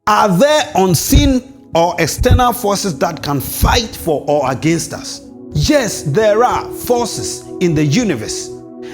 Are there unseen or external forces that can fight for or against us? Yes, there are forces in the universe.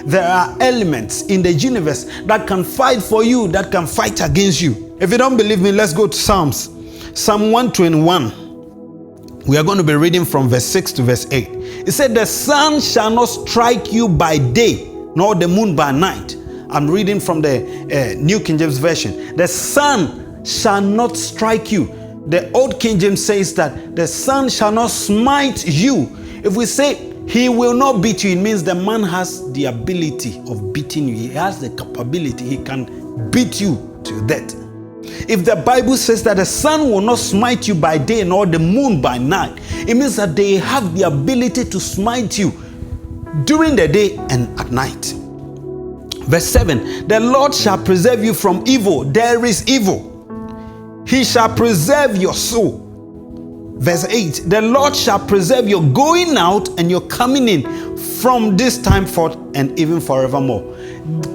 There are elements in the universe that can fight for you, that can fight against you. If you don't believe me, let's go to Psalms. Psalm 121. We are going to be reading from verse 6 to verse 8. It said, the sun shall not strike you by day, nor the moon by night. I'm reading from the New King James Version. The sun shall not strike you. The Old King James says that the sun shall not smite you. If we say he will not beat you, it means the man has the ability of beating you. He has the capability. He can beat you to death. If the Bible says that the sun will not smite you by day nor the moon by night, it means that they have the ability to smite you during the day and at night. Verse 7, the Lord shall preserve you from evil. There is evil. He shall preserve your soul. Verse 8, the Lord shall preserve your going out and your coming in from this time forth and even forevermore.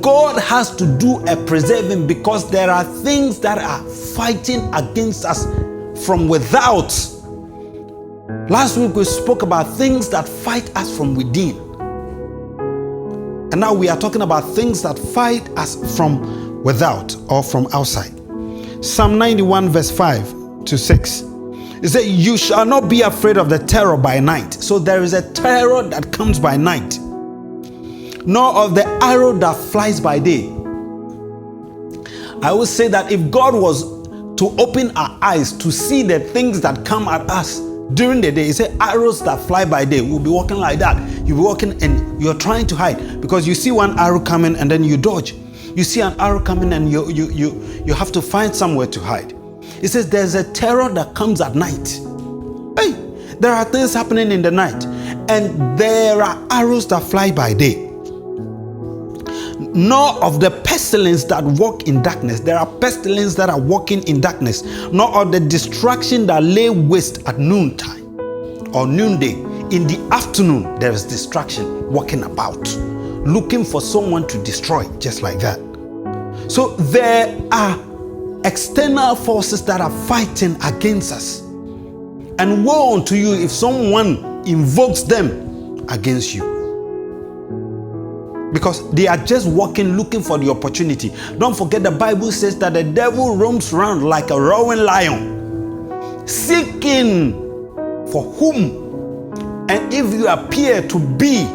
God has to do a preserving because there are things that are fighting against us from without. Last week we spoke about things that fight us from within. And now we are talking about things that fight us from without or from outside. Psalm 91 verse 5 to 6. It says, you shall not be afraid of the terror by night. So there is a terror that comes by night, nor of the arrow that flies by day. I would say that if God was to open our eyes to see the things that come at us during the day, he said arrows that fly by day, we'll be walking like that. You'll be walking and you're trying to hide because you see one arrow coming and then you dodge. You see an arrow coming and you have to find somewhere to hide. It says there's a terror that comes at night. Hey, there are things happening in the night, and there are arrows that fly by day. Nor of the pestilence that walk in darkness. There are pestilence that are walking in darkness. Nor of the destruction that lay waste at noontime or noonday. In the afternoon, there is destruction walking about, looking for someone to destroy, just like that. So there are external forces that are fighting against us. And woe unto you if someone invokes them against you. Because they are just walking, looking for the opportunity. Don't forget the Bible says that the devil roams around like a roaring lion, seeking for whom. And if you appear to be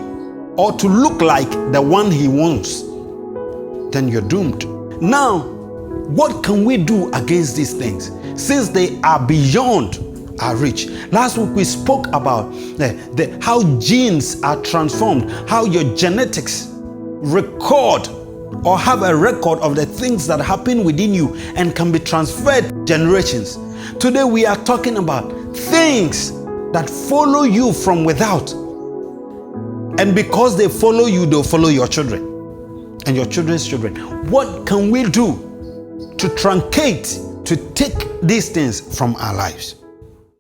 or to look like the one he wants, then you're doomed. Now, what can we do against these things since they are beyond our reach? Last week we spoke about how genes are transformed, how your genetics record or have a record of the things that happen within you and can be transferred generations. Today we are talking about things that follow you from without. And because they follow you, they'll follow your children and your children's children. What can we do to truncate, to take these things from our lives?